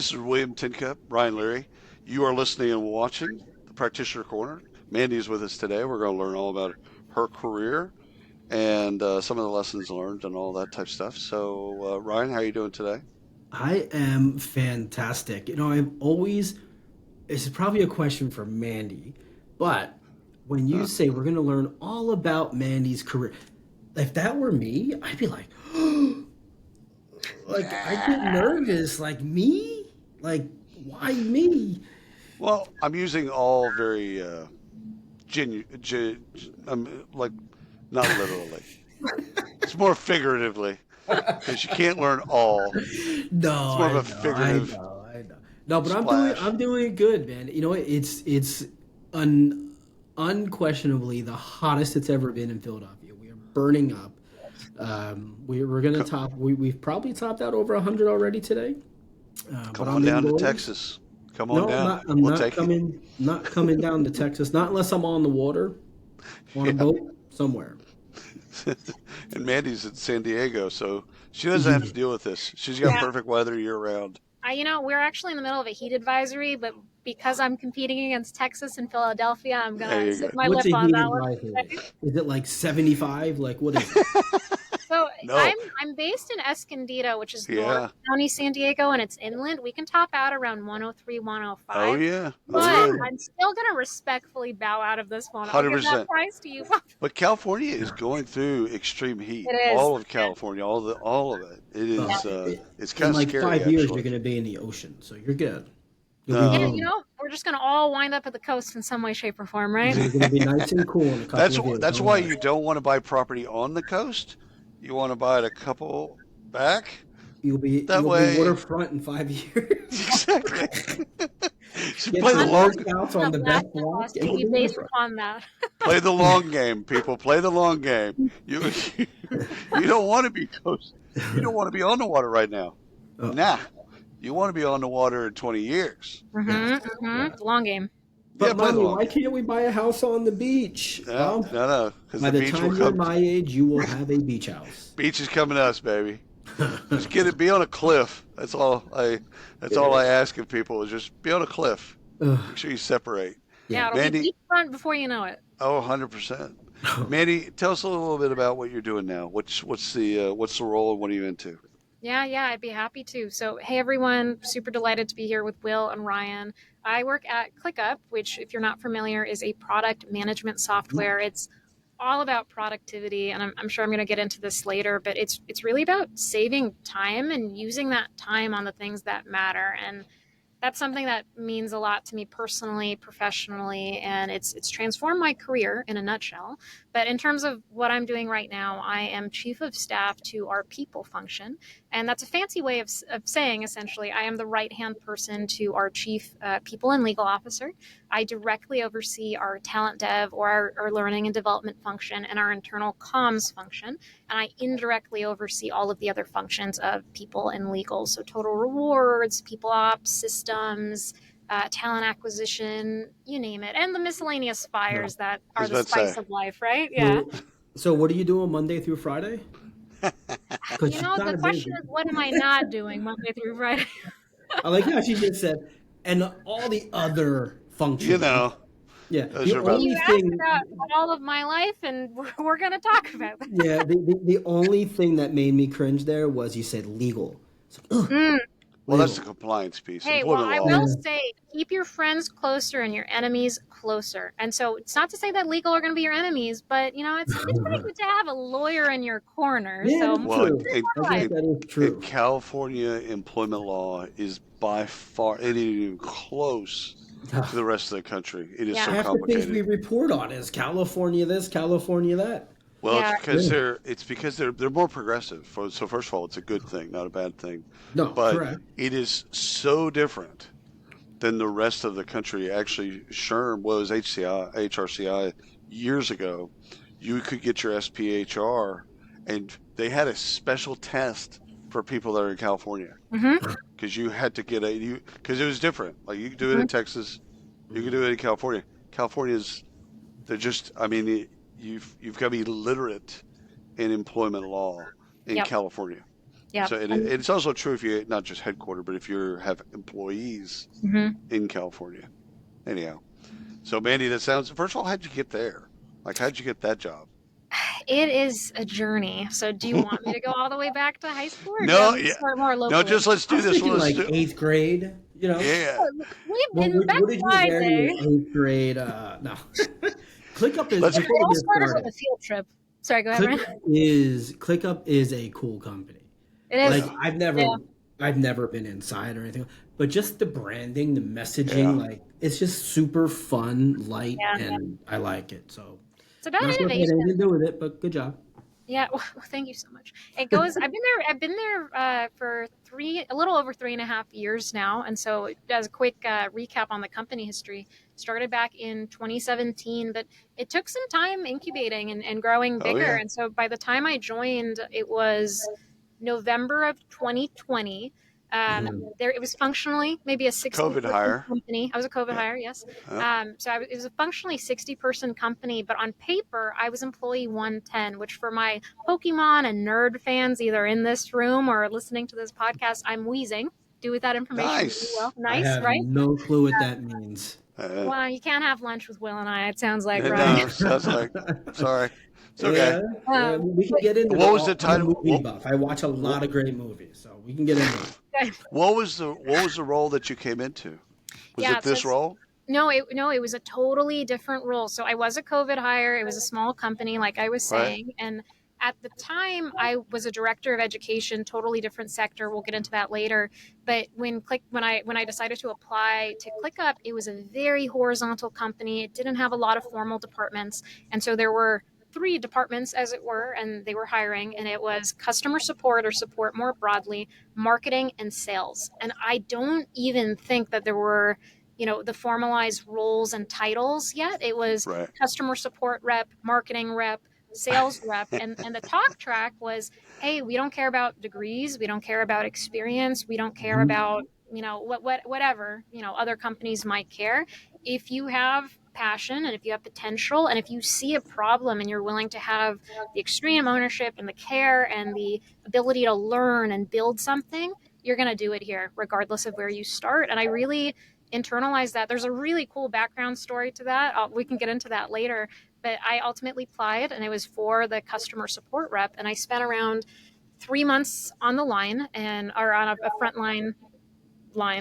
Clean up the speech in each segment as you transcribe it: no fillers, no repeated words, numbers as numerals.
this is William Tincup, Brian Leary. You are listening and watching the Practitioner Corner. Mandy is with us today. We're going to learn all about her career and some of the lessons learned and all that type of stuff. So, Ryan, how are you doing today? I am fantastic. I've always, this is probably a question for Mandy, but when you Huh. say we're going to learn all about Mandy's career, if that were me, I'd be like, like, I'd get nervous. Like, me? Like, why me? Well, I'm using all very like not literally. It's more figuratively because you can't learn all. It's No, more of I a know, I figurative know, I know. No, but I'm splash. doing good, man. It's un, unquestionably the hottest it's ever been in Philadelphia. We are burning up. We're gonna Co- top. We've probably topped out over 100 already today. But Come on I'm down to indoors. Texas. Come on No, down. I'm We'll not take it. coming. Not coming down to Texas. Not unless I'm on the water, on a Yeah. boat somewhere. And Mandy's in San Diego, so she doesn't have to deal with this. She's got Yeah, perfect weather year round. we're actually in the middle of a heat advisory, but because I'm competing against Texas and Philadelphia, I'm There gonna you zip go. my What's lip a on heat that one. advisory? Is it like 75? Like what is it? So No. I'm based in Escondido, which is North Yeah. County, San Diego, and it's inland. We can top out around 103, Oh 105, yeah. Oh but yeah. Woo! I'm still gonna respectfully bow out of this one. I'll give that 100%. prize to you. But California is going through extreme heat. It is. All of California, all of it. It is it's kind In of like scary 5 years, you're actually. going to be in the ocean, so you're good. You'll be Yeah, No. warm. we're just gonna all wind up at the coast in some way, shape, or form, right? You're going to be nice and cool in a couple of years. That's Don't why worry. you don't want to buy property on the coast. You want to buy it a couple back. That You'll be way, waterfront in 5 years. exactly. So Get play the your Hundred long workouts on of the that best block cost and will you'll be be based waterfront. upon that. play the long game, people. Play the long game. You you don't want to be coast. You don't want to be on the water right now. Uh-oh. Nah. You want to be on the water in 20 years. Yes. The long game. Yeah, But play the mommy, long why game. can't we buy a house on the beach? No, Well, no, no, because by the the beach will time you're come. my age, you will have a beach house. Beach is coming to us, baby. Just get it. Be on a cliff. That's all I. That's all Yeah. I ask of people is just be on a cliff. Make Ugh, sure you separate. yeah. Yeah, it'll be Mandy. beachfront before you know it. Oh, 100%. Mandy, tell us a little bit about what you're doing now. What's the role and what are you into? Yeah, I'd be happy to. So, hey everyone, super delighted to be here with Will and Ryan. I work at ClickUp, which, if you're not familiar, is a product management software. It's all about productivity, and I'm sure I'm going to get into this later, but it's really about saving time and using that time on the things that matter. And that's something that means a lot to me personally, professionally, and it's transformed my career in a nutshell. But in terms of what I'm doing right now, I am chief of staff to our people function, and that's a fancy way of saying essentially I am the right hand person to our chief people and legal officer. I directly oversee our talent dev or our learning and development function and our internal comms function, and I indirectly oversee all of the other functions of people and legal. So total rewards, people ops, systems, talent acquisition, you name it, and the miscellaneous fires that I are was the about to say. spice of life, right? Yeah. So, so what are you doing Monday through Friday? Because she's The kind of question busy. is, what am I not doing Monday through Friday? I like how she just said, and all the other You functions. know, Yeah, those the are about. You only asked thing, about all of my life, and we're going to talk about yeah, the only thing that made me cringe there was you said legal. It's like, ugh, that. Well, that's the legal. compliance piece, Hey, well, employment I law. will Yeah. say keep your friends closer and your enemies closer. And so it's not to say that legal are going to be your enemies, but it's pretty good to have a lawyer in your corner. Yeah, So that's Well, true. I guess right. that is in true. California, employment law is by far it ain't even close to the rest of the country. It is so Yeah, Half the things we complicated. report on is California this, California that. Well, yeah. Yeah. it's because they're more progressive. So first of all, it's a good thing, not a bad thing. No, But correct. it is so different than the rest of the country. Actually, SHRM was HRCI years ago. You could get your SPHR, and they had a special test for people that are in California Mm-hmm. because you had to get because it was different. Like you could do it Mm-hmm. in Texas, you could do it in California. California's they're just I mean you've got to be literate in employment law in Yep. California. Yeah. So it's also true if you not just headquarter, but if you have employees Mhm. in California. Anyhow, so Mandy, that sounds. First of all, how'd you get there? Like, how'd you get that job? It is a journey. So do you want me to go all the way back to high school, or do you No, want me to yeah, start more no. locally? Just let's I do was this. thinking Let's like do. eighth grade. You know, Yeah, We in back what did in you my learn in day. your eighth grade? No, ClickUp is let's. It before we all get started with started. a field trip. Sorry, go ahead, Ryan. ClickUp is a cool company. It Like is. Yeah, Yeah. I've never been inside or anything, but just the branding, the messaging, yeah. like it's just super fun, light, Yeah. and I like it. So It's about not sure if I had anything innovation. to do with it, but good job. Yeah, well, thank you so much. It goes. I've been there. I've been there for a little over 3.5 years now. And so, as a quick recap on the company history, started back in 2017, but it took some time incubating and growing Oh bigger. yeah. And so, by the time I joined, it was November of 2020. Mhm. There, it was functionally maybe a 60 COVID person hire. company. I was a COVID Yeah. hire, yes. Yeah. It was a functionally 60-person company, but on paper, I was employee 110, which for my Pokemon and nerd fans, either in this room or listening to this podcast, I'm wheezing. Do with that information what you will. Nice. I Nice, have right? no clue what that means. Uh, Well, you can't have lunch with Will and I, it sounds like, Ryan. no, sounds like. Sorry. It's okay. Yeah, yeah, Um, we can get into What was the I'm a title? movie buff. I watch a lot What, of great movies, so we can get into it. what was the role that you came into? Was yeah, it so this role? no, it was a totally different role. So I was a COVID hire. It was a small company, like I was Right. saying, and at the time I was a director of education, totally different sector. We'll get into that later. But when I decided to apply to ClickUp, it was a very horizontal company. It didn't have a lot of formal departments, and so there were three departments, as it were, and they were hiring, and it was customer support, or support more broadly, marketing, and sales. And I don't even think that there were the formalized roles and titles yet. It was Right. customer support rep, marketing rep, sales rep, and the talk track was, hey, we don't care about degrees, we don't care about experience, we don't care Mhm. about whatever other companies might care. If you have passion, and if you have potential, and if you see a problem and you're willing to have the extreme ownership and the care and the ability to learn and build something, you're going to do it here regardless of where you start. And I really internalize that. There's a really cool background story to that. We can get into that later. But I ultimately applied, and it was for the customer support rep. And I spent around 3 months on the line, or on a front line,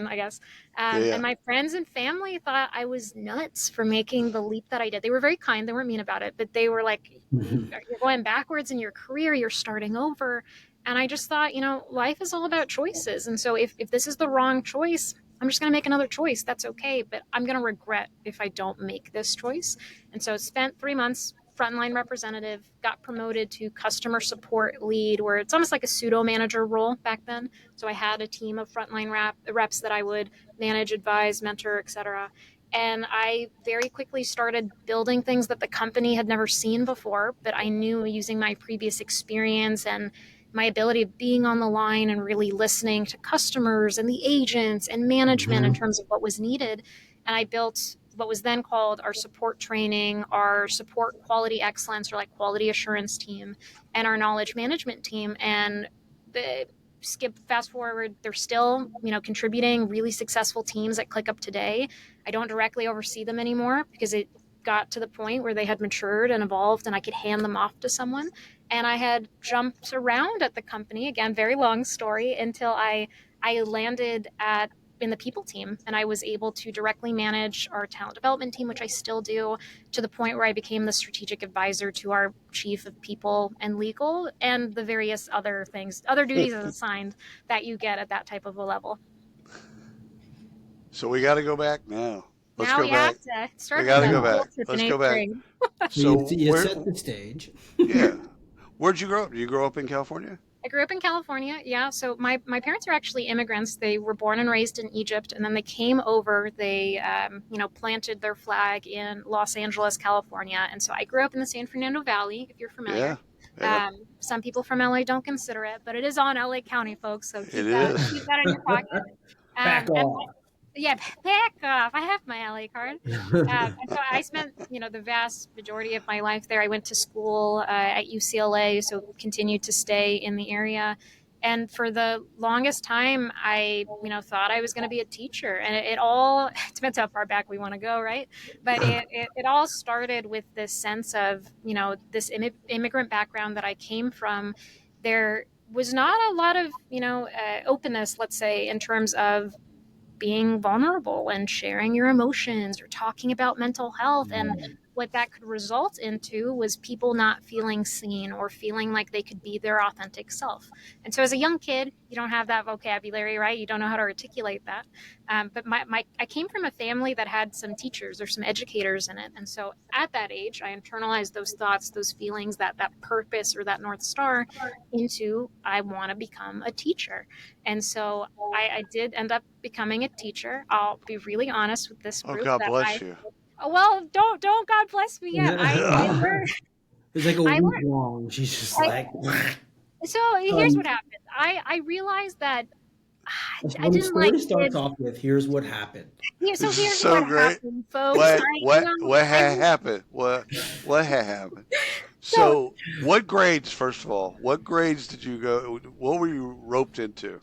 I guess. Yeah. And Yeah. my friends and family thought I was nuts for making the leap that I did. They were very kind. They weren't mean about it, but they were like, Mhm. you're going backwards in your career, you're starting over. And I just thought, life is all about choices. And so if this is the wrong choice, I'm just going to make another choice. That's okay. But I'm going to regret if I don't make this choice. And so I spent 3 months frontline representative, got promoted to customer support lead, where it's almost like a pseudo manager role back then. So I had a team of frontline reps that I would manage, advise, mentor, etc. And I very quickly started building things that the company had never seen before, but I knew, using my previous experience and my ability of being on the line and really listening to customers and the agents and management in Mhm. terms of what was needed. And I built what was then called our support training, our support quality excellence, or like quality assurance team, and our knowledge management team. And the fast forward, they're still contributing, really successful teams at ClickUp today. I don't directly oversee them anymore because it got to the point where they had matured and evolved, and I could hand them off to someone. And I had jumped around at the company, again, very long story, until I landed in the people team, and I was able to directly manage our talent development team, which I still do, to the point where I became the strategic advisor to our chief of people and legal, and the various other things, other duties as assigned that you get at that type of a level. So we got to go back now. Let's Now go we have back. to We start with got to that go Mhm. field back. trip in Let's go eighth back. grade. So So you where? set the stage. Yeah. Where'd you grow up? Did you grow up in California? I grew up in California. Yeah. So my parents are actually immigrants. They were born and raised in Egypt, and then they came over. They, planted their flag in Los Angeles, California. And so I grew up in the San Fernando Valley, if you're familiar. Yeah. Yeah. Some people from LA don't consider it, but it is on LA County, folks. So It keep is. that in your pocket. Back And off. yeah, back off. I have my LA card. And so I spent, the vast majority of my life there. I went to school at UCLA, so continued to stay in the area. And for the longest time, I, thought I was going to be a teacher. And it all, it depends how far back we want to go, right? But it all started with this sense of, this immigrant background that I came from. There was not a lot of, openness, let's say, in terms of being vulnerable and sharing your emotions or talking about mental health. And what that could result into was people not feeling seen or feeling like they could be their authentic self. And so as a young kid, you don't have that vocabulary, right? You don't know how to articulate that. But I came from a family that had some teachers or some educators in it. And so at that age, I internalized those thoughts, those feelings, that purpose or that North Star into I want to become a teacher. And so I did end up becoming a teacher. I'll be really honest with this Oh, group God that bless you. well, don't God bless me yet. I learned It's like a I week learned long. She's just I, like, so here's what um, happened. I realized that I when the didn't like story starts kids. off with, "Here's what happened." So This is here's what so great. happened, folks. What had happened? What had happened? So So, what grades, first of all, what grades did you go? What were you roped into?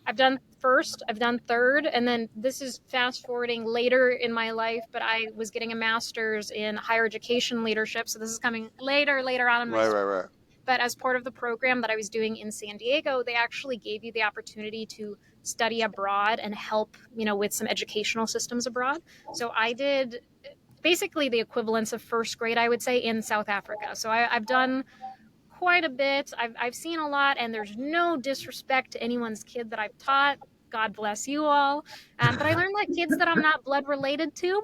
I've done first, I've done third, and then this is fast forwarding later in my life, but I was getting a master's in higher education leadership. So this is coming later on in my Right, story. right, right. But as part of the program that I was doing in San Diego, they actually gave you the opportunity to study abroad and help, with some educational systems abroad. So I did basically the equivalence of first grade, I would say, in South Africa. So I've done quite a bit. I've seen a lot, and there's no disrespect to anyone's kid that I've taught. God bless you all. But I learned that kids that I'm not blood related to,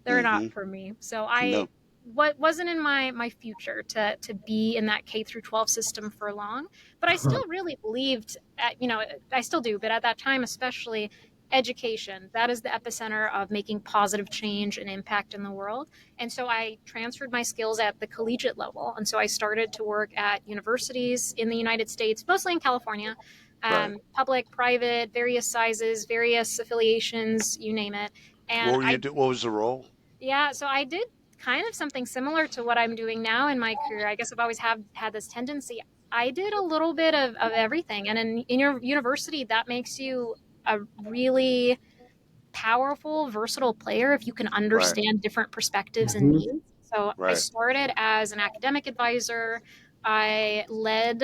they're not Mm-hmm. for me. So No. what wasn't in my future to be in that K through 12 system for long. But I still really believed I still do, but at that time especially, education, that is the epicenter of making positive change and impact in the world. And so I transferred my skills at the collegiate level. And so I started to work at universities in the United States, mostly in California, Right. public, private, various sizes, various affiliations, you name it. What And were you do? What was the role? yeah, so I did kind of something similar to what I'm doing now in my career. I guess I've always had this tendency. I did a little bit of everything. And in your university, that makes you a really powerful, versatile player if you can Right, understand different perspectives and Mhm. needs. So I right. started as an academic advisor. I led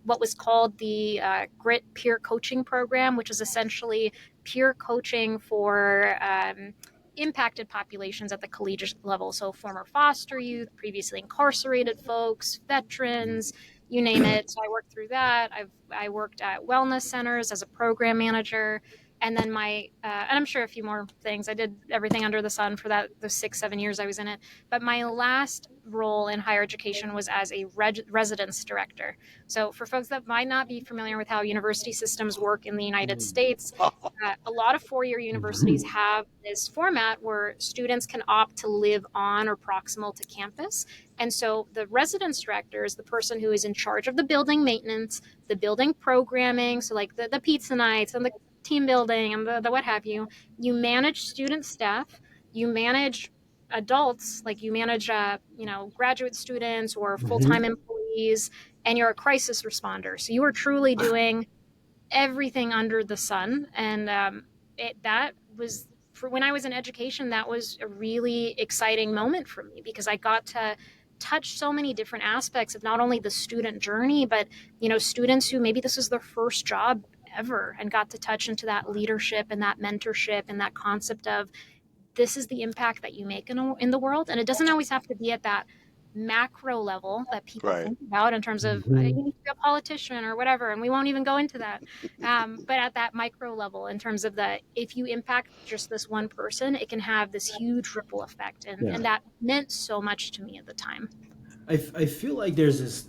what was called the GRIT peer coaching program, which is essentially peer coaching for impacted populations at the collegiate level. So former foster youth, previously incarcerated folks, veterans, you name it. So I worked through that. I worked at wellness centers as a program manager, and then and I'm sure a few more things. I did everything under the sun for the 6-7 years I was in it. But my last role in higher education was as a residence director. So for folks that might not be familiar with how university systems work in the United States, a lot of four-year universities have this format where students can opt to live on or proximal to campus. And so the residence director is the person who is in charge of the building maintenance, the building programming, so like the pizza nights and the team building and the what have you. You manage student staff, you manage adults, like you manage graduate students or full-time employees, and you're a crisis responder. So you are truly doing everything under the sun. And that was, for when I was in education, that was a really exciting moment for me because I got to touch so many different aspects of not only the student journey, but students who maybe this is their first job ever, and got to touch into that leadership and that mentorship and that concept of this is the impact that you make in the world. And it doesn't always have to be at that macro level that people Right. think about in terms of you need to be a politician or whatever. And we won't even go into that. But at that micro level, in terms of if you impact just this one person, it can have this huge ripple effect. And Yeah, that meant so much to me at the time. I feel like there's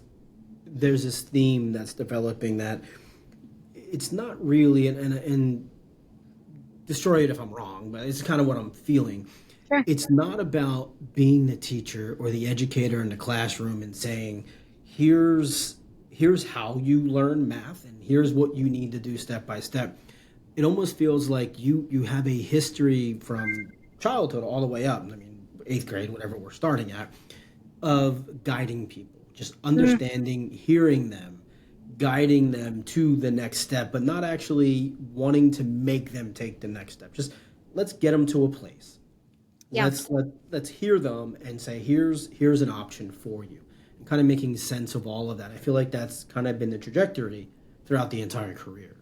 this theme that's developing that it's not really, and destroy it if I'm wrong, but it's kind of what I'm feeling. Sure. It's not about being the teacher or the educator in the classroom and saying, here's here's how you learn math and here's what you need to do step by step. It almost feels like you have a history from childhood all the way up. I mean, eighth grade, whatever we're starting at, of guiding people, just Mm. understanding, hearing them, guiding them to the next step, but not actually wanting to make them take the next step. Just let's get them to a place. Yeah. Let's hear them and say here's an option for you, and kind of making sense of all of that. I feel like that's kind of been the trajectory throughout the entire career.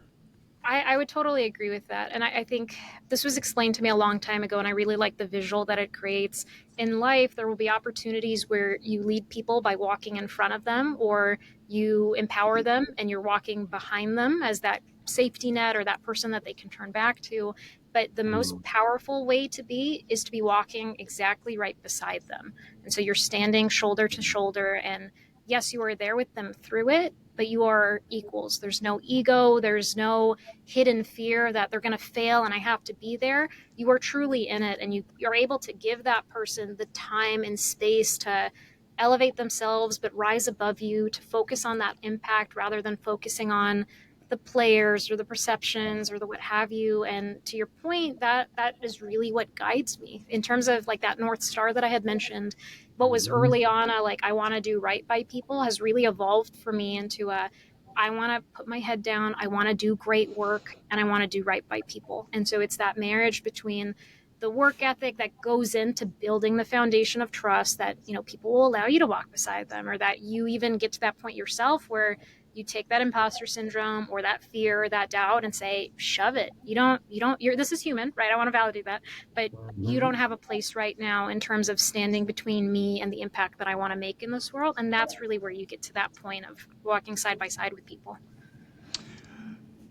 I would totally agree with that. And I think this was explained to me a long time ago, and I really like the visual that it creates. In life, there will be opportunities where you lead people by walking in front of them, or you empower them and you're walking behind them as that safety net or that person that they can turn back to. But the most Mm. powerful way to be is to be walking exactly right beside them. And so you're standing shoulder to shoulder, and yes, you are there with them through it, but you are equals. There's no ego, there's no hidden fear that they're going to fail and I have to be there. You are truly in it, and you're able to give that person the time and space to elevate themselves, but rise above you, to focus on that impact rather than focusing on the players or the perceptions or the what have you. And to your point, that is really what guides me in terms of like that North Star that I had mentioned. What was Mhm. early on a like I want to do right by people has really evolved for me into a I want to put my head down, I want to do great work, and I want to do right by people. And so it's that marriage between the work ethic that goes into building the foundation of trust that, people will allow you to walk beside them, or that you even get to that point yourself where you take that imposter syndrome or that fear or that doubt and say, shove it. You're, this is human, right? I want to validate that, but you don't Mhm. have a place right now in terms of standing between me and the impact that I want to make in this world. And that's really where you get to that point of walking side by side with people.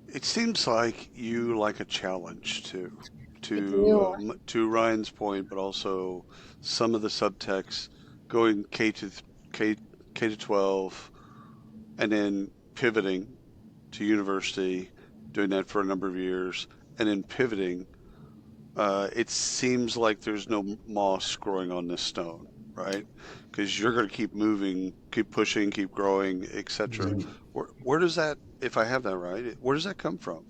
It seems like you like a challenge too, I do. to Ryan's point, but also some of the subtext going K K to 12, and then pivoting to university, doing that for a number of years, and then pivoting. It seems like there's no moss growing on this stone, right? Because you're going to keep moving, keep pushing, keep growing, etc. Mhm. Where does that, if I have that right, where does that come from?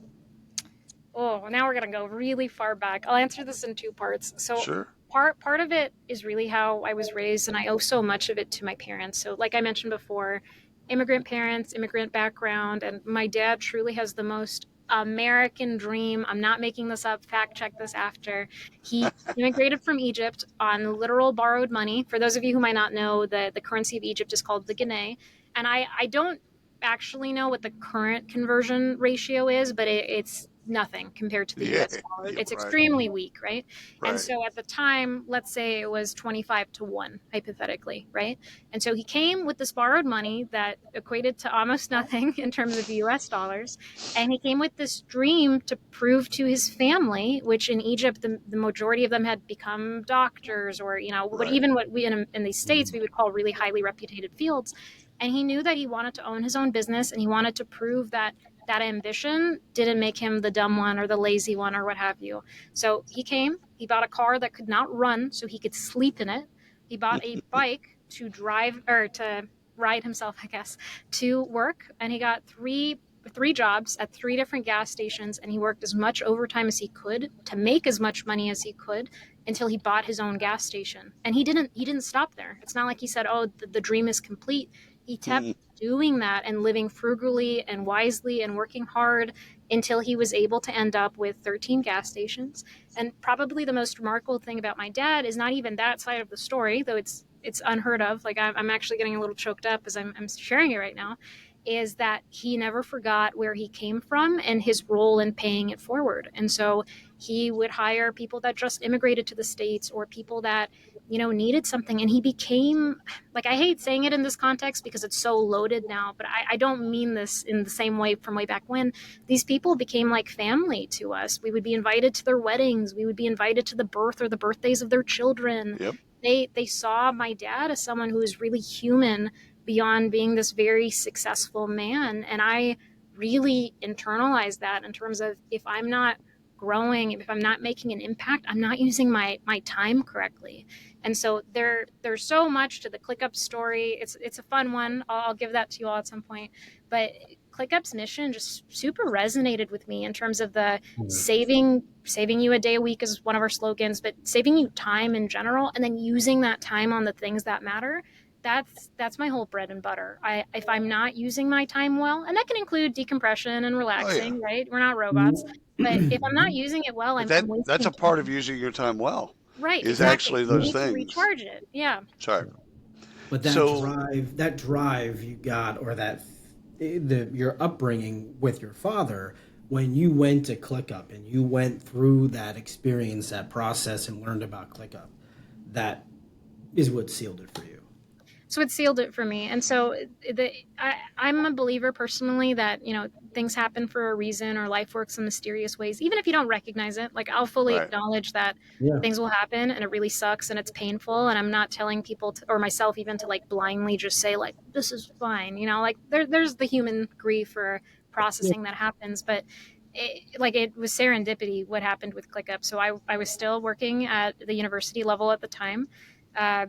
Oh, now we're gonna go really far back. I'll answer this in two parts. So Sure. part of it is really how I was raised, and I owe so much of it to my parents. So, like I mentioned before, immigrant parents, immigrant background, and my dad truly has the most American dream. I'm not making this up. Fact check this after. He immigrated from Egypt on literal borrowed money. For those of you who might not know, the currency of Egypt is called the guinea, and I don't actually know what the current conversion ratio is, but it's nothing compared to the Yeah, US dollar. yeah, It's right, extremely weak, right? And right. so at the time, let's say it was 25 to 1, hypothetically, right? And so he came with this borrowed money that equated to almost nothing in terms of US dollars. And he came with this dream to prove to his family, which in Egypt, the majority of them had become doctors or, what Right. even what we in these states we would call really highly reputed fields. And he knew that he wanted to own his own business, and he wanted to prove that that ambition didn't make him the dumb one or the lazy one or what have you. So he came, he bought a car that could not run so he could sleep in it. He bought a bike to drive or to ride himself, I guess, to work, and he got three jobs at three different gas stations, and he worked as much overtime as he could to make as much money as he could until he bought his own gas station. And he didn't stop there. It's not like he said, "Oh, the dream is complete." He kept doing that and living frugally and wisely and working hard until he was able to end up with 13 gas stations. And probably the most remarkable thing about my dad is not even that side of the story, though it's unheard of. Like I'm actually getting a little choked up as I'm sharing it right now. Is that he never forgot where he came from and his role in paying it forward. And so he would hire people that just immigrated to the States or people that, needed something. And he became, like, I hate saying it in this context because it's so loaded now, but I don't mean this in the same way from way back when. These people became like family to us. We would be invited to their weddings, we would be invited to the birth or the birthdays of their children. Yep. They saw my dad as someone who was really human beyond being this very successful man. And I really internalized that in terms of if I'm not growing, if I'm not making an impact, I'm not using my time correctly. And so there's so much to the ClickUp story. It's a fun one. I'll give that to you all at some point. But ClickUp's mission just super resonated with me in terms of the saving you a day a week is one of our slogans, but saving you time in general, and then using that time on the things that matter. that's my whole bread and butter. If I'm not using my time well, and that can include decompression and Oh yeah. relaxing, right? We're not robots. But if I'm not Mhm. using it well, But I'm that's wasting a part of time. using your time well, Right, is exactly. actually You those need to things. recharge it. Yeah. Sorry. But So that drive you got, or your upbringing with your father, when you went to ClickUp and you went through that experience, that process, and learned about ClickUp, that is what sealed it for you. So it sealed it for me. And so I'm a believer personally that, things happen for a reason or life works in mysterious ways, even if you don't recognize it. Like, I'll fully right. acknowledge that Yeah. things will happen and it really sucks and it's painful. And I'm not telling people to, or myself even, to like blindly just say like, this is fine. Like there's the human grief or Yeah. processing that happens. But it was serendipity what happened with ClickUp. So I was still working at the university level at the time.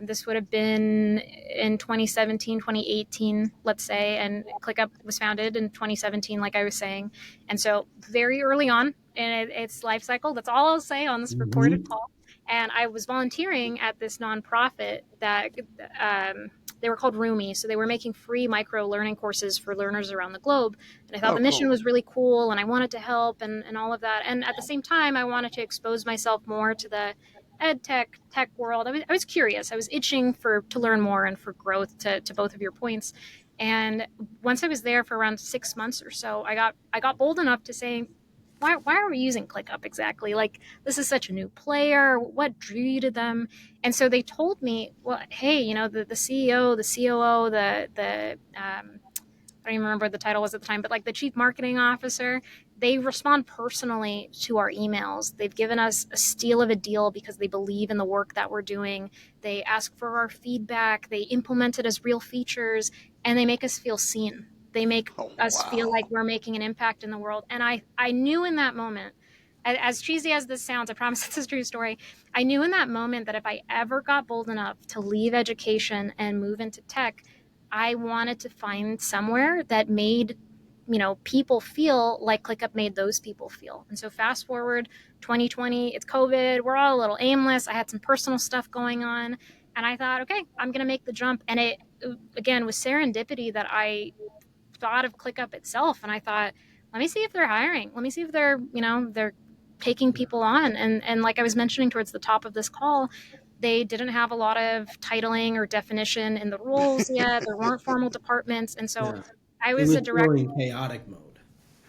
This would have been in 2017, 2018, let's say, and ClickUp was founded in 2017, like I was saying. And so very early on in its life cycle, that's all I'll say on this recorded Hmm. call. And I was volunteering at this nonprofit that they were called Roomy. So they were making free micro learning courses for learners around the globe. And I thought Oh, the mission cool. was really cool and I wanted to help and all of that. And at the same time, I wanted to expose myself more to the ed tech world. I was curious. I was itching to learn more and for growth, to both of your points. And once I was there for around 6 months or so, I got bold enough to say, why are we using ClickUp exactly? Like, this is such a new player. What drew you to them? And so they told me, well, hey, the CEO, the COO, the I don't even remember what the title was at the time, but like the chief marketing officer, they respond personally to our emails. They've given us a steal of a deal because they believe in the work that we're doing. They ask for our feedback. They implement it as real features, and they make us feel seen. They make Oh, us feel like wow. we're making an impact in the world. And I knew in that moment, as cheesy as this sounds, I promise it's a true story. I knew in that moment that if I ever got bold enough to leave education and move into tech, I wanted to find somewhere that made people feel like ClickUp made those people feel. And so fast forward 2020, it's COVID, we're all a little aimless. I had some personal stuff going on, and I thought, okay, I'm going to make the jump. And it again was serendipity that I thought of ClickUp itself, and I thought, let me see if they're hiring. Let me see if they're taking Yeah. people on. And like I was mentioning towards the top of this call, they didn't have a lot of titling or definition in the roles yet. There weren't formal departments, and so Yeah. I It was was a direct. still in chaotic mode.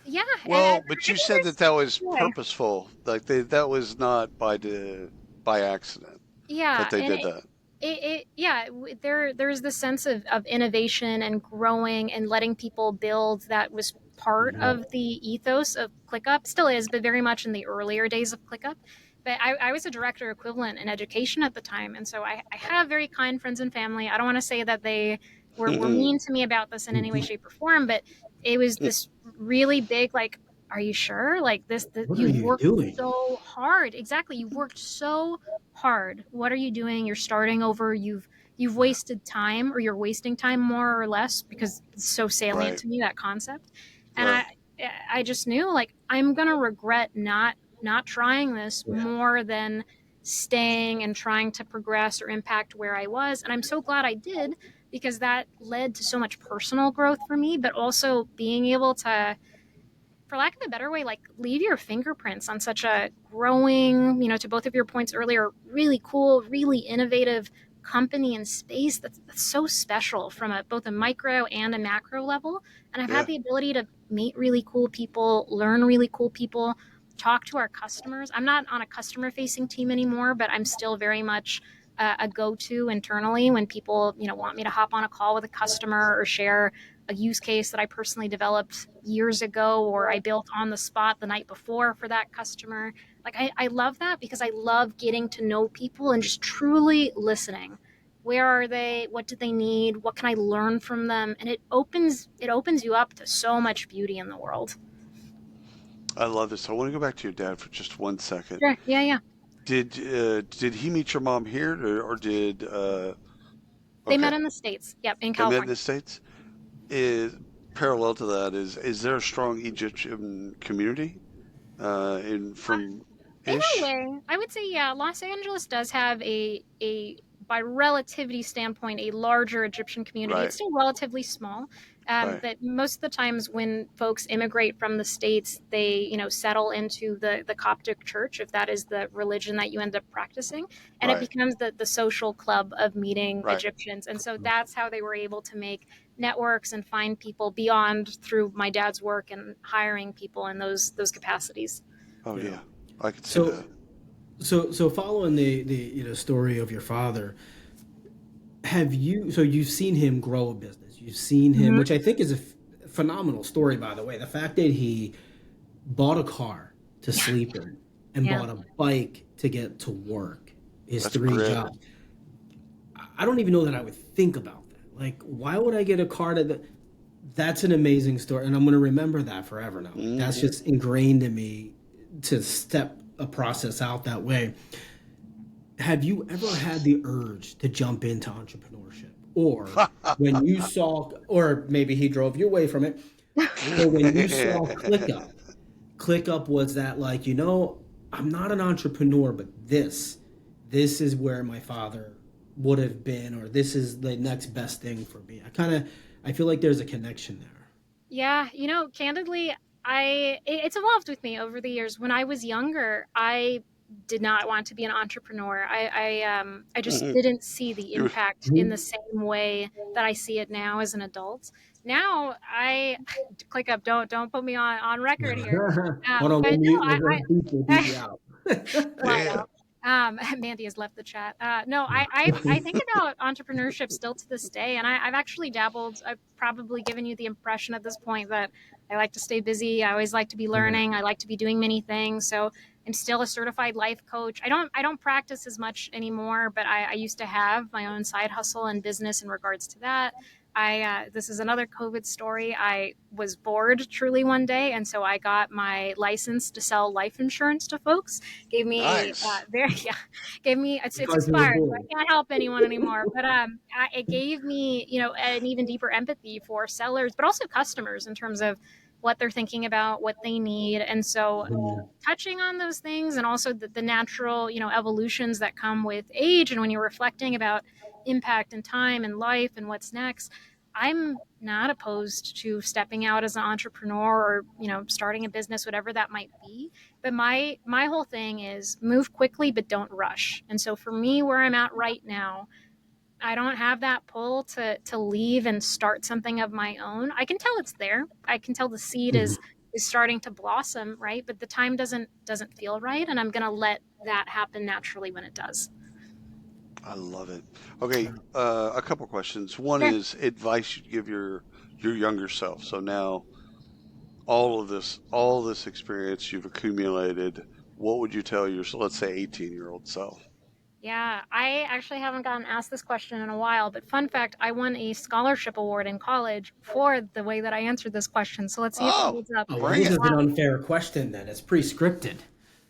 Yeah, and Well, but I you think said that there's that was joy. purposeful. Like that was not by accident that Yeah, they and did that. yeah, there's this sense of innovation and growing and letting people build that was part Mhm. of the ethos of ClickUp, still is, but very much in the earlier days of ClickUp. But I was a director equivalent in education at the time, and so I have very kind friends and family. I don't want to say that they were mean to me about this in any way, shape, or form, but it was this really big, like, are you sure? Like, this What are you've you worked doing? so hard. Exactly, you've worked so hard. What are you doing? You're starting over. You've Yeah. wasted time, or you're wasting time more or less, because it's so salient Right, to me, that concept. And right. I just knew, like, I'm gonna regret not trying this Yeah. more than staying and trying to progress or impact where I was. And I'm so glad I did, because that led to so much personal growth for me, but also being able to, for lack of a better way, like, leave your fingerprints on such a growing, to both of your points earlier, really cool, really innovative company and space that's so special from both a micro and a macro level. And I've had Yeah. the ability to meet really cool people, learn really cool people, talk to our customers. I'm not on a customer facing team anymore, but I'm still very much a go-to internally when people want me to hop on a call with a customer or share a use case that I personally developed years ago or I built on the spot the night before for that customer. Like, I love that, because I love getting to know people and just truly listening. Where are they? What do they need? What can I learn from them? And it opens you up to so much beauty in the world. I love this. I want to go back to your dad for just 1 second. Sure. Yeah, yeah. Did he meet your mom here, or did They met okay, in the States. Yep, in they met in California. the States? Is parallel to that is there a strong Egyptian community in from In a ish? way, I would say, yeah, Los Angeles does have a by relativity standpoint, a larger Egyptian community. It's Right. still relatively small. Right. But most of the times when folks immigrate from the States, they, settle into the Coptic church, if that is the religion that you end up practicing. And it Right. becomes the social club of meeting Right. Egyptians. And so that's how they were able to make networks and find people beyond through my dad's work and hiring people in those capacities. Oh Yeah. yeah, I could see So that. so following the story of your father, so you've seen him grow a business. You've seen him, Mm-hmm. which I think is a phenomenal story, by the way. The fact that he bought a car to Yeah. sleep in and Yeah. bought a bike to get to work, his That's three grit. jobs. I don't even know that I would think about that. Like, why would I get a car that's an amazing story, and I'm going to remember that forever now. Like, that's Hmm. just ingrained in me to step a process out that way. Have you ever had the urge to jump into entrepreneurship, or when you saw, or maybe he drove you away from it, or when you saw ClickUp was that, like, I'm not an entrepreneur, but this is where my father would have been, or this is the next best thing for me. I feel like there's a connection there. Yeah, candidly, it's evolved with me over the years. When I was younger, I did not want to be an entrepreneur. I just didn't see the You impact in the Mhm. same way that I see it now as an adult. Now I click up. Don't put me on record here. Hold on, But we'll no, mute. We'll beep you out. well, I yeah. know. Mandy has left the chat. No, I think about entrepreneurship still to this day, and I've actually dabbled. I've probably given you the impression at this point that I like to stay busy. I always like to be Yeah. learning. I like to be doing many things. So I'm still a certified life coach. I don't practice as much anymore, but I used to have my own side hustle and business in regards to that. This is another COVID story. I was bored truly one day, and so I got my license to sell life insurance to folks. Gave me a Nice. very yeah, gave me it's Because you were expired, so bored. I can't help anyone anymore. But it gave me an even deeper empathy for sellers, but also customers in terms of what they're thinking about, what they need, and so Mhm. touching on those things and also the natural evolutions that come with age and when you're reflecting about impact and time and life and what's next. I'm not opposed to stepping out as an entrepreneur or starting a business, whatever that might be. But my whole thing is move quickly but don't rush. And so for me, where I'm at right now, I don't have that pull to leave and start something of my own. I can tell it's there. I can tell the seed is starting to blossom, right? But the time doesn't feel right, and I'm going to let that happen naturally when it does. I love it. Okay, a couple questions. One Sure. is advice you'd give your younger self. So now all this experience you've accumulated, what would you tell your, so let's say 18-year-old self? Yeah, I actually haven't gotten asked this question in a while, but fun fact, I won a scholarship award in college for the way that I answered this question. So let's see if it Oh, holds up. Oh, well, bring this it. is an unfair question then. It's pre-scripted.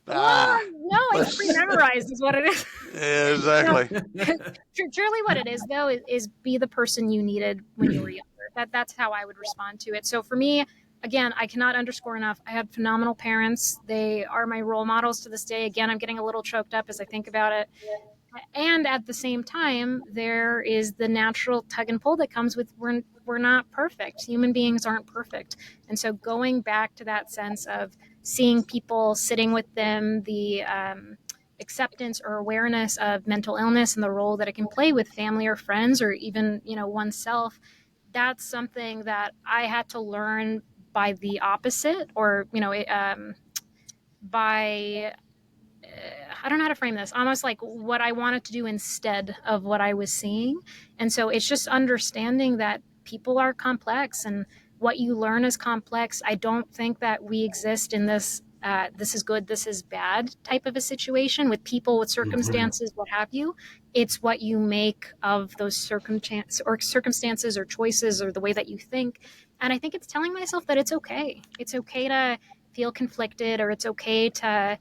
Ah, No, it's let's. pre-memorized is what it is. Yeah, No, exactly. truly what it is though is be the person you needed when you were younger. That's how I would respond to it. So for me, again, I cannot underscore enough. I had phenomenal parents. They are my role models to this day. Again, I'm getting a little choked up as I think about it. And at the same time, there is the natural tug and pull that comes with we're not perfect. Human beings aren't perfect. And so going back to that sense of seeing people, sitting with them, the acceptance or awareness of mental illness and the role that it can play with family or friends or even oneself, that's something that I had to learn by the opposite, or by I don't know how to frame this. Almost like what I wanted to do instead of what I was seeing. And so it's just understanding that people are complex and what you learn is complex. I don't think that we exist in this this is good, this is bad type of a situation with people, with Mhm. circumstances, what have you. It's what you make of those circumstances or choices or the way that you think. And I think it's telling myself that it's okay. It's okay to feel conflicted, or it's okay to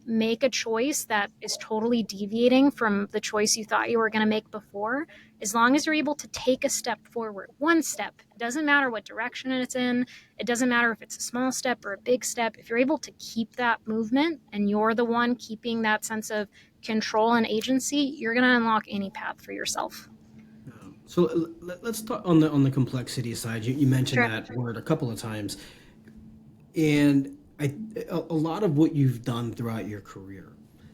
make a choice that is totally deviating from the choice you thought you were going to make before. As long as you're able to take a step forward, one step, it doesn't matter what direction it's in. It doesn't matter if it's a small step or a big step. If you're able to keep that movement and you're the one keeping that sense of control and agency, you're going to unlock any path for yourself. So let's talk on the complexity side. You mentioned Sure. that word a couple of times, and a lot of what you've done throughout your career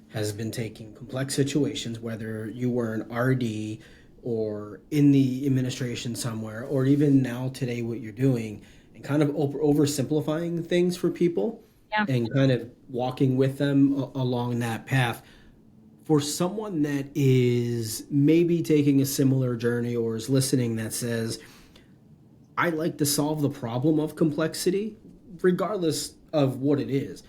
has been taking complex situations, whether you were an RD or in the administration somewhere, or even now today what you're doing, and kind of oversimplifying things for people, Yeah. and kind of walking with them along that path. For someone that is maybe taking a similar journey or is listening that says, I like to solve the problem of complexity, regardless of what it is,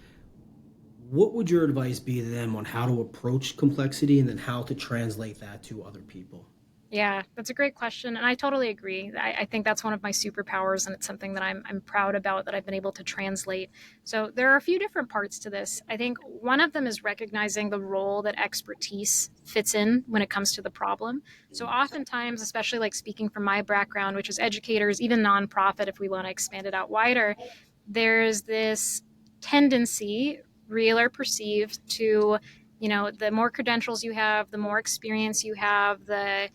what would your advice be to them on how to approach complexity and then how to translate that to other people? Yeah, that's a great question. And I totally agree. I think that's one of my superpowers, and it's something that I'm proud about that I've been able to translate. So there are a few different parts to this. I think one of them is recognizing the role that expertise fits in when it comes to the problem. So oftentimes, especially like speaking from my background, which is educators, even nonprofit, if we want to expand it out wider, there's this tendency, real or perceived, to, the more credentials you have, the more experience you have, the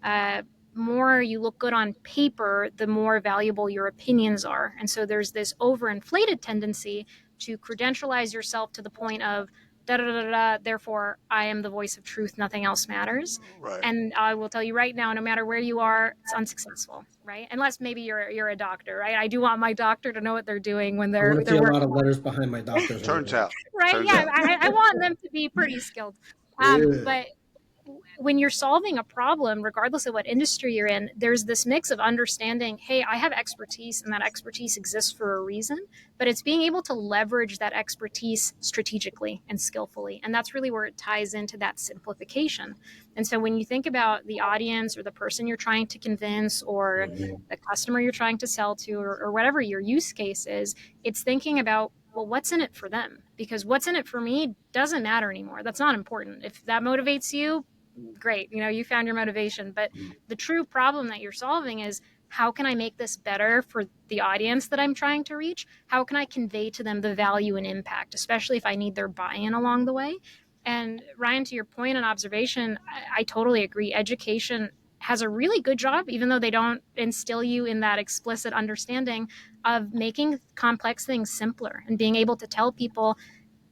uh, more you look good on paper, the more valuable your opinions are. And so there's this overinflated tendency to credentialize yourself to the point of da da da da, therefore I am the voice of truth, nothing else matters. Right. And I will tell you right now, no matter where you are, it's unsuccessful, right? Unless maybe you're a doctor, right? I do want my doctor to know what they're doing when I want to see they're a lot working, of letters behind my doctor's Turns award. out. right? Turns Yeah, out. I want them to be pretty skilled. Yeah. But when you're solving a problem, regardless of what industry you're in, there's this mix of understanding, hey, I have expertise and that expertise exists for a reason, but it's being able to leverage that expertise strategically and skillfully. And that's really where it ties into that simplification. And so when you think about the audience or the person you're trying to convince or the customer you're trying to sell to, or whatever your use case is, it's thinking about, well, what's in it for them? Because what's in it for me doesn't matter anymore. That's not important. If that motivates you, great, you found your motivation. But the true problem that you're solving is, how can I make this better for the audience that I'm trying to reach? How can I convey to them the value and impact, especially if I need their buy-in along the way? And Ryan, to your point and observation, I totally agree. Education has a really good job, even though they don't instill you in that explicit understanding of making complex things simpler and being able to tell people,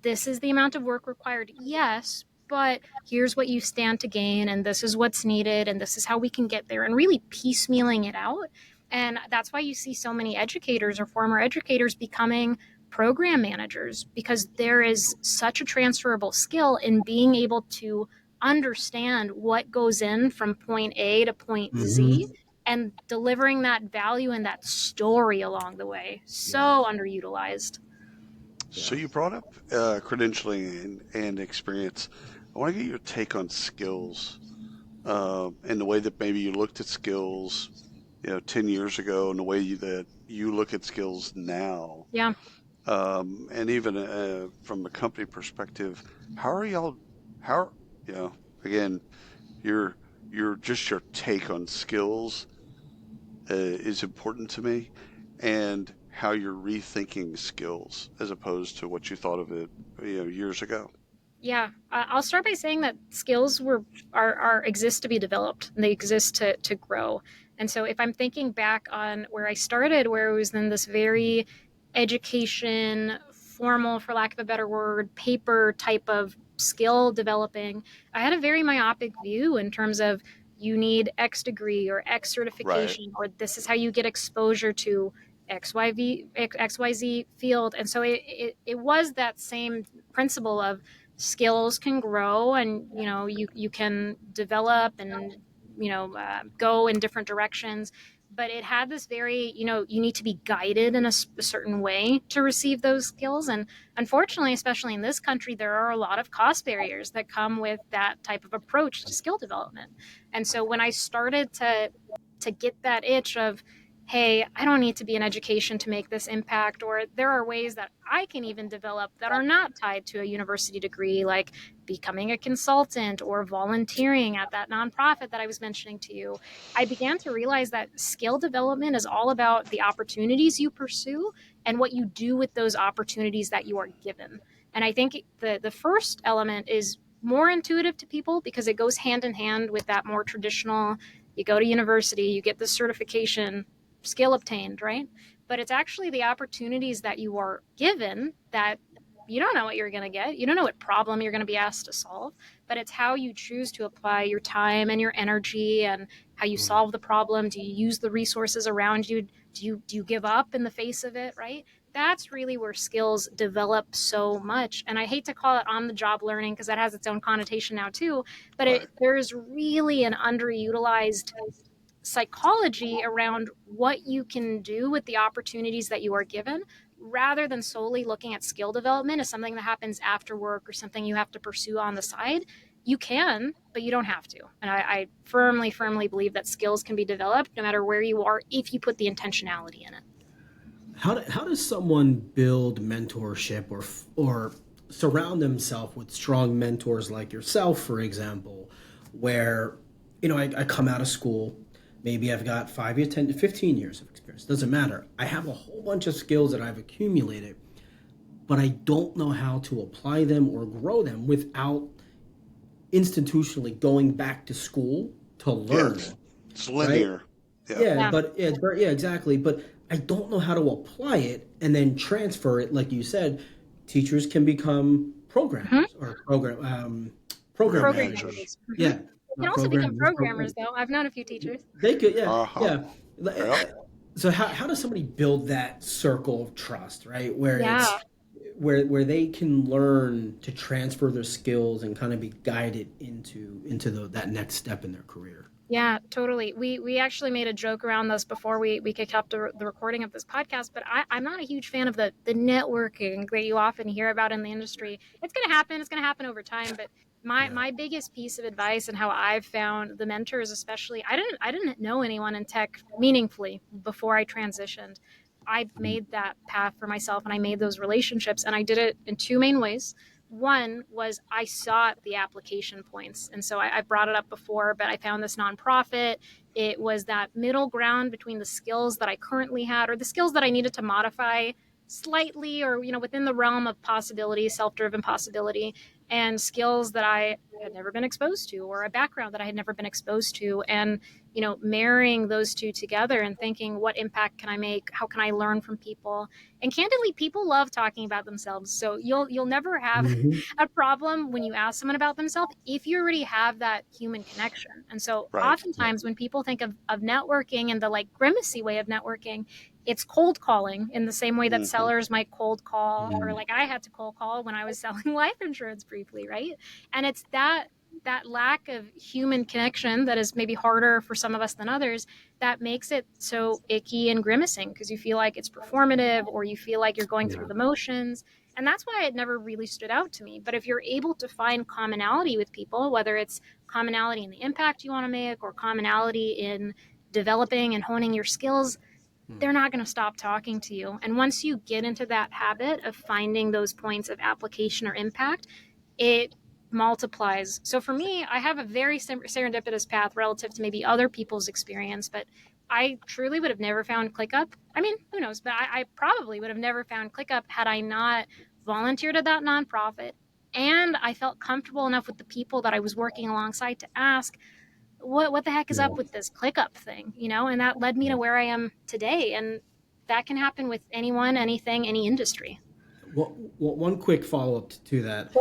this is the amount of work required, yes, but here's what you stand to gain, and this is what's needed, and this is how we can get there, and really piecemealing it out. And that's why you see so many educators or former educators becoming program managers, because there is such a transferable skill in being able to understand what goes in from point A to point Z Mm-hmm. and delivering that value and that story along the way. Yeah. So underutilized. So Yeah. you brought up credentialing and experience. I want to get your take on skills and the way that maybe you looked at skills, 10 years ago, and the way that you look at skills now. Yeah. And even from a company perspective, how are y'all, how, you know, again, your, just your take on skills is important to me, and how you're rethinking skills as opposed to what you thought of it, years ago. Yeah, I'll start by saying that skills are exist to be developed, and they exist to grow. And so, if I'm thinking back on where I started, where it was in this very education, formal, for lack of a better word, paper type of skill developing, I had a very myopic view in terms of, you need X degree or X Right. certification, or this is how you get exposure to XYZ field. And so it was that same principle of, skills can grow, and you can develop and go in different directions, but it had this very, you need to be guided in a certain way to receive those skills. And unfortunately, especially in this country, there are a lot of cost barriers that come with that type of approach to skill development. And so when I started to get that itch of, hey, I don't need to be in education to make this impact, or there are ways that I can even develop that are not tied to a university degree, like becoming a consultant or volunteering at that nonprofit that I was mentioning to you. I began to realize that skill development is all about the opportunities you pursue and what you do with those opportunities that you are given. And I think the first element is more intuitive to people because it goes hand in hand with that more traditional, you go to university, you get this certification, skill obtained, right? But it's actually the opportunities that you are given that you don't know what you're going to get. You don't know what problem you're going to be asked to solve, but it's how you choose to apply your time and your energy and how you Mm. solve the problem. Do you use the resources around you? Do you give up in the face of it, right? That's really where skills develop so much. And I hate to call it on the job learning because that has its own connotation now too, but Right. there's really an underutilized psychology around what you can do with the opportunities that you are given rather than solely looking at skill development as something that happens after work or something you have to pursue on the side. You can, but you don't have to. And I firmly believe that skills can be developed no matter where you are if you put the intentionality in it. How does someone build mentorship or surround themselves with strong mentors like yourself, for example, where I come out of school, maybe I've got 5 years, 10 to 15 years of experience, doesn't matter. I have a whole bunch of skills that I've accumulated, but I don't know how to apply them or grow them without institutionally going back to school to Yeah, learn, it's right? linear. Yeah. Yeah, Yeah. but yeah, exactly. But I don't know how to apply it and then transfer it. Like you said, teachers can become Mm-hmm. programmers or program Program Program managers. managers. managers. Mm-hmm. Yeah, You can not also become programmers. programmers, though. I've known a few teachers. They could, yeah, Uh huh. yeah. Yep. So how does somebody build that circle of trust, right? Where Yeah. where they can learn to transfer their skills and kind of be guided into that next step in their career. Yeah, totally. We actually made a joke around this before we kicked off the recording of this podcast, but I'm not a huge fan of the networking that you often hear about in the industry. It's gonna happen, it's gonna happen over time, but Yeah. my biggest piece of advice and how I've found the mentors especially, I didn't know anyone in tech meaningfully before I transitioned. I made that path for myself and I made those relationships and I did it in two main ways. One was I sought the application points. And so I brought it up before, but I found this nonprofit. It was that middle ground between the skills that I currently had or the skills that I needed to modify slightly or within the realm of possibility, self-driven possibility, and skills that I had never been exposed to or a background that I had never been exposed to. And marrying those two together and thinking, what impact can I make? How can I learn from people? And candidly, people love talking about themselves. So you'll never have Hmm. a problem when you ask someone about themselves if you already have that human connection. And so Right. oftentimes when people think of networking and the like grimacy way of networking, it's cold calling in the same way that Mm-hmm. sellers might cold call, or Mm. like I had to cold call when I was selling life insurance briefly, right? And it's that lack of human connection that is maybe harder for some of us than others that makes it so icky and grimacing because you feel like it's performative or you feel like you're going through Yeah. the motions. And that's why it never really stood out to me. But if you're able to find commonality with people, whether it's commonality in the impact you want to make or commonality in developing and honing your skills, Mm. they're not going to stop talking to you. And once you get into that habit of finding those points of application or impact, it multiplies. So for me, I have a very serendipitous path relative to maybe other people's experience, but I truly would have never found ClickUp. I mean, who knows, but I probably would have never found ClickUp had I not volunteered at that nonprofit. And I felt comfortable enough with the people that I was working alongside to ask, what the heck is Yeah. up with this ClickUp thing? And that led me to where I am today. And that can happen with anyone, anything, any industry. Well, one quick follow up to that.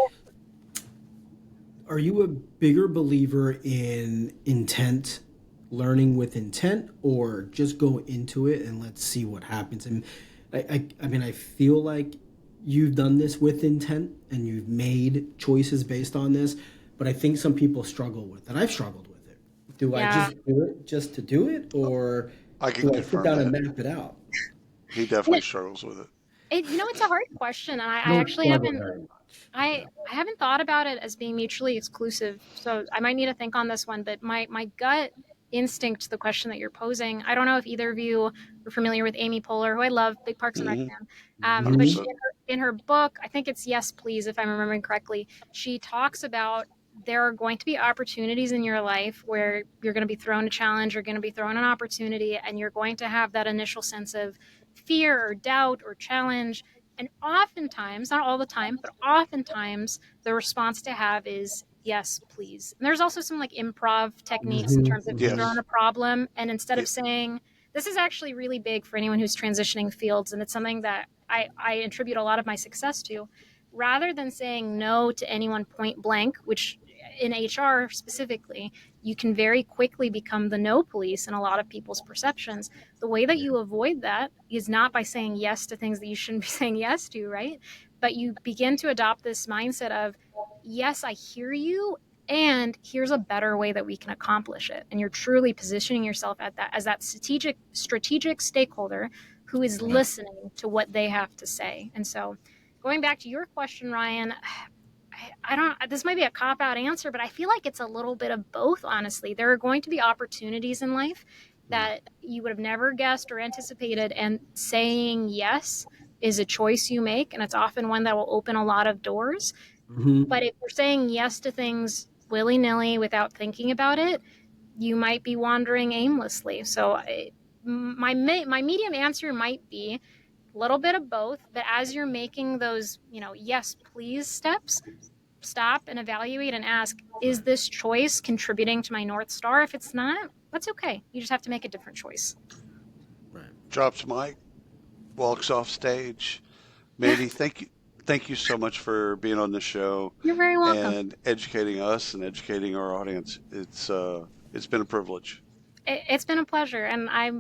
Are you a bigger believer in intent, learning with intent, or just go into it and let's see what happens? And I mean, I feel like you've done this with intent and you've made choices based on this, but I think some people struggle with it. I've struggled with it. Do I Yeah. just do it just to do it, or I can do I sit confirm down and that. map it out? He definitely struggles with it. It's a hard question, and I I don't actually struggle haven't. very much. I Yeah. I haven't thought about it as being mutually exclusive, so I might need to think on this one. But my gut instinct to the question that you're posing, I don't know if either of you are familiar with Amy Poehler, who I love, big Parks and Rec Mm-hmm. fan. But she, 100%. Mhm. in her book, I think it's Yes Please, if I'm remembering correctly, she talks about there are going to be opportunities in your life where you're going to be thrown a challenge, you're going to be thrown an opportunity, and you're going to have that initial sense of fear or doubt or challenge. And oftentimes, not all the time, but oftentimes, the response to have is yes, please. And there's also some like improv techniques in Mm-hmm. terms of Mm-hmm. throwing Yes. a problem, and instead Yeah. of saying, this is actually really big for anyone who's transitioning fields, and it's something that I attribute a lot of my success to. Rather than saying no to anyone point blank, which in HR specifically, you can very quickly become the no police in a lot of people's perceptions. The way that you avoid that is not by saying yes to things that you shouldn't be saying yes to, right? But you begin to adopt this mindset of, yes, I hear you, and here's a better way that we can accomplish it. And you're truly positioning yourself at that as that strategic stakeholder who is Right. listening to what they have to say. And so, going back to your question, Ryan, I don't, this might be a cop out answer, but I feel like it's a little bit of both, honestly. There are going to be opportunities in life that you would have never guessed or anticipated, and saying yes is a choice you make, and it's often one that will open a lot of doors. Mm-hmm. But if you're saying yes to things willy nilly without thinking about it, you might be wandering aimlessly. So, my medium answer might be a little bit of both. But as you're making those, yes, please steps, stop and evaluate and ask, is Right. this choice contributing to my North Star? If it's not, that's okay. You just have to make a different choice. Right. Drops mic, walks off stage. Mandy, thank you so much for being on the show You're very welcome. and educating us and educating our audience. It's been a privilege. It's been a pleasure, and I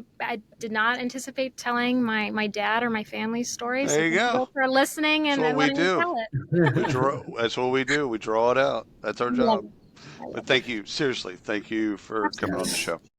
did not anticipate telling my dad or my family's story. So There you thank you go. both for listening That's and, what and we letting me do. tell it. We draw. That's what we do. We draw it out. That's our I love job. it. I But love it. thank you, seriously. Thank you for coming on the Absolutely. show.